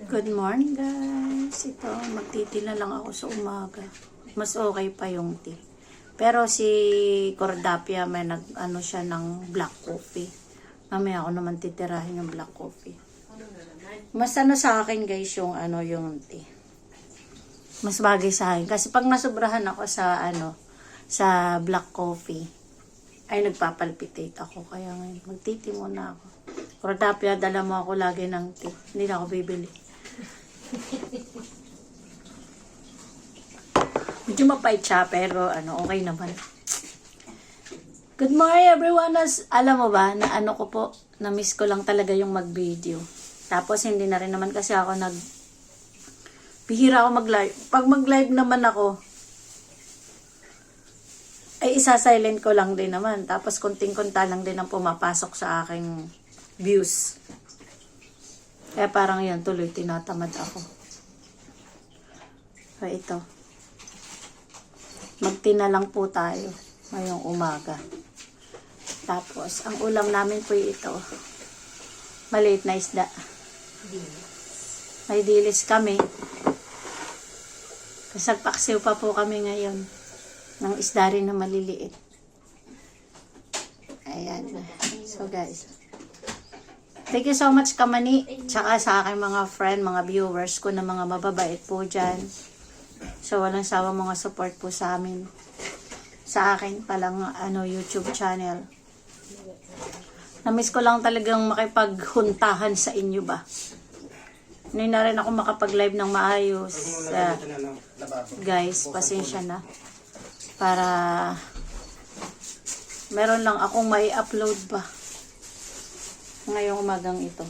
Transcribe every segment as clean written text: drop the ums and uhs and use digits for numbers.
Good morning guys. Ito, magtitina lang ako sa umaga. Mas okay pa yung tea. Pero si Cordapia may nag-ano siya ng black coffee. Mamaya ako naman titirahin yung black coffee. Mas ano sa akin guys yung ano yung tea. Mas bagay sa akin. Kasi pag nasobrahan ako sa ano, sa black coffee, ay nagpapalpitate ako. Kaya ngayon, magtiti muna ako. Cordapia, dala mo ako lagi ng tea. Hindi na ako bibili. Medyo mapait siya, pero ano, okay naman. Good morning everyone. Alam mo ba, na ano ko po, na-miss ko lang talaga yung mag-video. Tapos hindi na rin naman kasi ako bihira ako mag-live. Pag mag-live naman ako, ay isa-silent ko lang din naman. Tapos kunting-kunta lang din ang pumapasok sa aking views. Kaya parang yan, tuloy tinatamad ako. So ito. Magtina lang po tayo ngayong umaga. Tapos, ang ulam namin po ito. Maliit na isda. May dilis kami. Kasagpaksiw pa po kami ngayon. Ng isda rin na maliliit. Ayan. So guys. Thank you so much Kamani. Tsaka sa aking mga friend, mga viewers ko na mga mababait po dyan. So walang sawa mga support po sa amin. Sa akin palang ano, YouTube channel. Namiss ko lang talagang makipaghuntahan sa inyo ba. Hindi na rin ako makapag-live ng maayos. Guys, pasensya na. Para meron lang akong may upload ba ngayong umagang ito.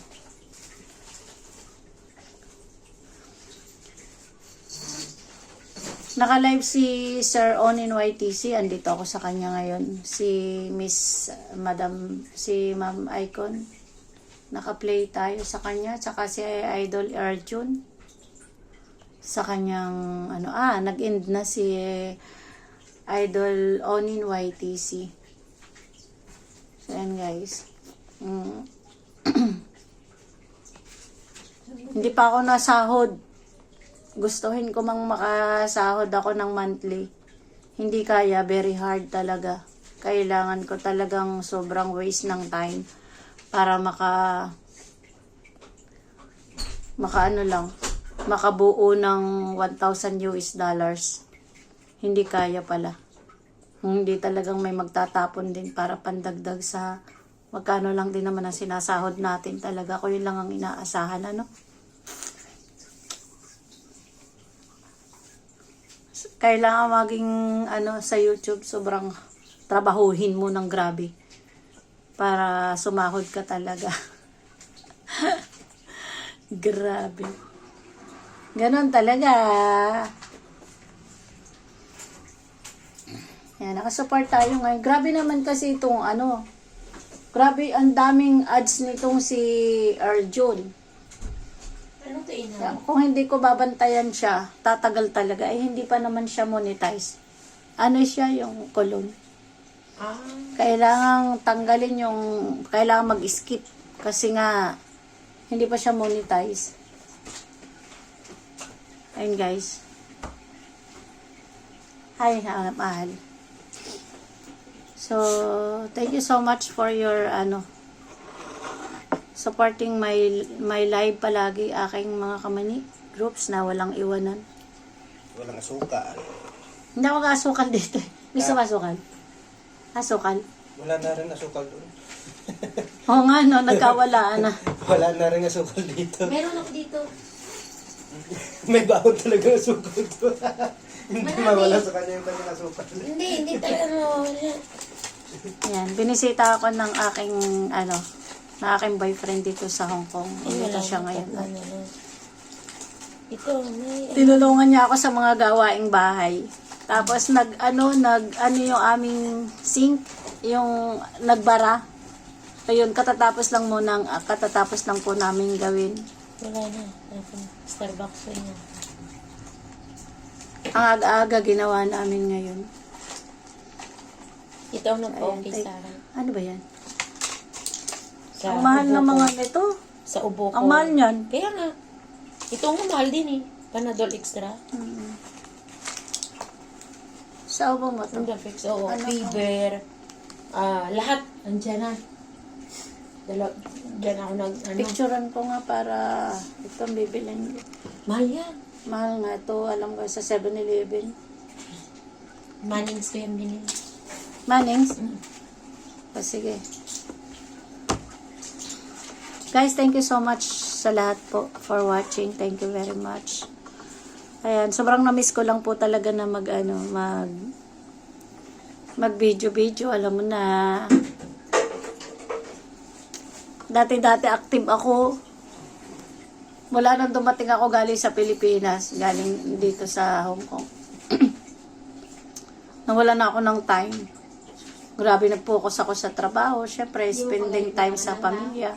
Naka-live si Sir Onin YTC. Andito ako sa kanya ngayon. Si Miss Madam, si Ma'am Icon. Naka-play tayo sa kanya. Tsaka si Idol Arjun. Sa kanyang, ano, nag-end na si Idol Onin YTC. So, yan guys. Hindi pa ako nasahod. Gustuhin ko mang makasahod ako ng monthly. Hindi kaya, very hard talaga. Kailangan ko talagang sobrang waste ng time para makabuo ng 1,000 US dollars. Hindi kaya pala. Hindi talagang may magtatapon din para pandagdag sa magkano lang din naman ang sinasahod natin talaga. Kung yun lang ang inaasahan, ano? Kailangan maging ano sa YouTube, sobrang trabahuhin mo ng grabe para sumahod ka talaga. Grabe. Ganon talaga. Yan, nakasupport tayo ngayon. Grabe naman kasi itong ano. Grabe, ang daming ads nitong si Arjun. Ano to ina? Kung hindi ko babantayan siya, tatagal talaga. Eh, hindi pa naman siya monetize. Ano siya, yung kolon. Kailangang tanggalin yung, kailangan mag-skip. Kasi nga, hindi pa siya monetize. Ayun guys. Hi, mahal. So, thank you so much for your, supporting my live palagi, aking mga kamani groups na walang iwanan. Walang asukal. Hindi ako kasukal dito. Gusto kasukal? Asukal? Wala na rin asukal doon. Oo nga, no, nagkawalaan na. Wala na rin asukal dito. Meron ako dito. May baon talaga asukal doon. Hindi Marami. mawala sa kanya yung kanyang asukal. Hindi talaga mawawala. Yan, binisita ako ng aking, na aking boyfriend dito sa Hong Kong. Dito siya ngayon. Ito, may... Tinulungan niya ako sa mga gawaing bahay. Tapos yung aming sink, yung nagbara. Ayun, katatapos lang po namin gawin. Wala na. Starbucks ko yun. Ang aga-aga ginawa namin ngayon. Ito ang nagpa-okay sa akin. Ano ba yan? Sa Ang mahal ubo ng ko. mga nito. Sa ubo ko. Ang mahal niyan. Kaya nga. Ito nga mahal din eh. Panadol extra. Sa ubo mo to. Pandafix, oo. Ano Fever. Lahat. Andiyan na. Diyan ako Picturean ko nga para itong bibilin. Mahal yan. Mahal nga ito. Alam ko sa 7-Eleven. Mannings ko yung binili. Mannings? O, sige. Guys, thank you so much sa lahat po for watching. Thank you very much. Ayan, sobrang na-miss ko lang po talaga na mag video. Alam mo na, dati active ako. Mula nang dumating ako galing sa Pilipinas, galing dito sa Hong Kong. Nawala na ako ng time. Grabe, nag-focus ako sa trabaho. Syempre, spending time sa pamilya.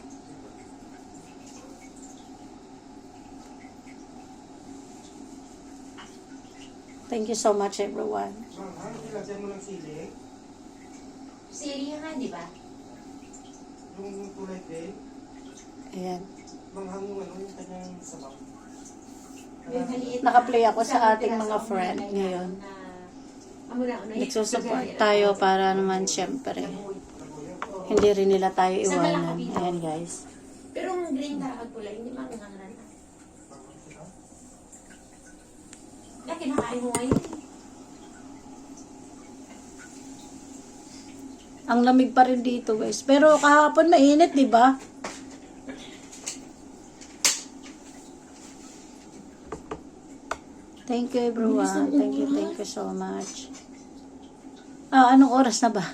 Thank you so much, everyone. Ma'am, nilagyan mo ng sili. Sili nga, di ba? Yung kulay green. Ayan. Manghang yung yung kanyang sabaw. Naka-play ako sa ating mga friend ngayon. Nagsusupport tayo para naman, syempre, hindi rin nila tayo iwanan. Ayan, guys. Pero ang green na pagkulay, hindi manghang na. Kinakain mo ngayon. Ang lamig pa rin dito, guys. Pero kahapon mainit, di ba? Thank you, everyone. Thank you so much. Anong oras na ba?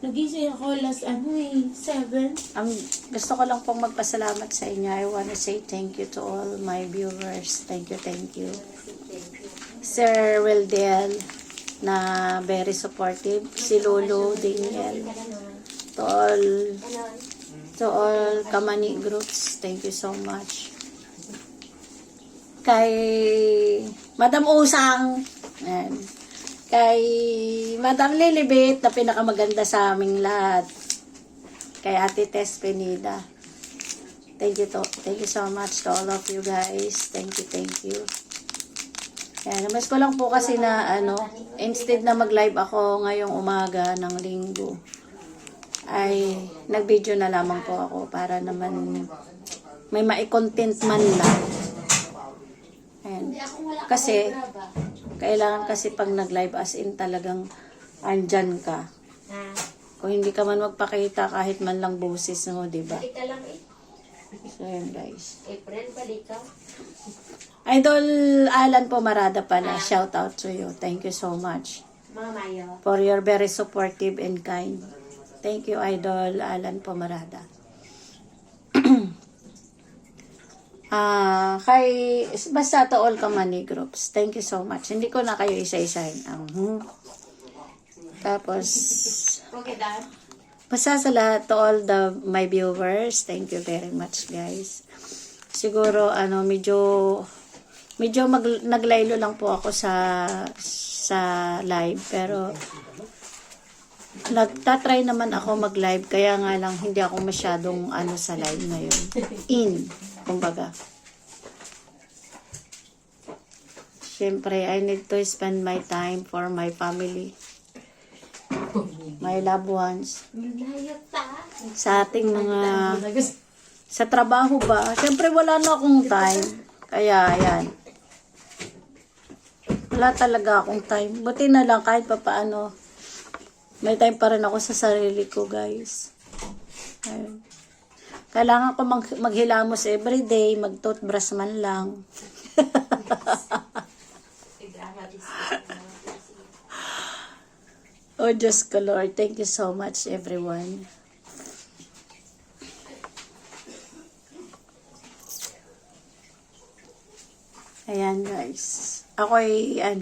Nagising ako last 7. Gusto ko lang pong magpasalamat sa inyo. I wanna say thank you to all my viewers. Thank you. Sir Wildel, na very supportive. Si Lolo, Daniel. To all Kamani groups, thank you so much. Kay Madam Usang, ayan. Kay Madam Lilibet, na pinakamaganda sa aming lahat. Kay Ate Tess Penida. Thank you so much to all of you guys. Thank you. Yan, namiss ko lang po kasi na instead na mag-live ako ngayong umaga ng linggo, ay nag-video na lamang po ako para naman may ma-content man lang. Ayan. Kasi kailangan kasi pag nag-live as in talagang andyan ka. Kung hindi ka man magpakita kahit man lang boses mo, diba? Balik ka lang eh. So yan, guys. April, balik ka. Idol Alan Pomarada pala, shout out to you. Thank you so much Mga Mayo. for your very supportive and kind. Thank you, Idol Alan Pomarada. Basta to all Kamani groups. Thank you so much. Hindi ko na kayo isa-isahin. Tapos, Okay, Dan. basta sa lahat, to all my viewers, thank you very much, guys. Siguro, medyo naglaylo lang po ako sa live, pero nagtatry naman ako mag-live, kaya nga lang hindi ako masyadong sa live ngayon. Kumbaga. Siyempre, I need to spend my time for my family, my loved ones, sa ating mga, sa trabaho ba? Siyempre, wala na akong time. Kaya, ayan. Wala talaga akong time. Buti na lang kahit pa paano, may time pa rin ako sa sarili ko, guys. Ayun. Kailangan ko maghilamos everyday, mag-toothbrush man lang. Oh, Diyos ko, Lord. Thank you so much, everyone. Ayan, guys. Ako'y, at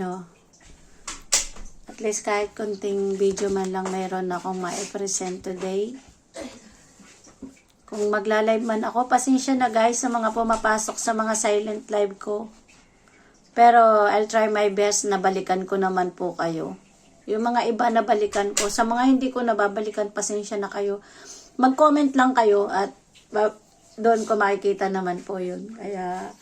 least kahit konting video man lang mayroon akong ma-present today. Kung magla-live man ako, pasensya na guys sa mga pumapasok sa mga silent live ko. Pero I'll try my best na balikan ko naman po kayo. Yung mga iba na balikan ko, sa mga hindi ko nababalikan, pasensya na kayo. Mag-comment lang kayo at doon ko makikita naman po yun. Kaya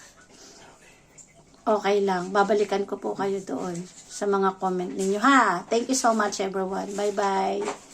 okay lang. Babalikan ko po kayo doon sa mga comment ninyo, ha? Thank you so much, everyone. Bye-bye.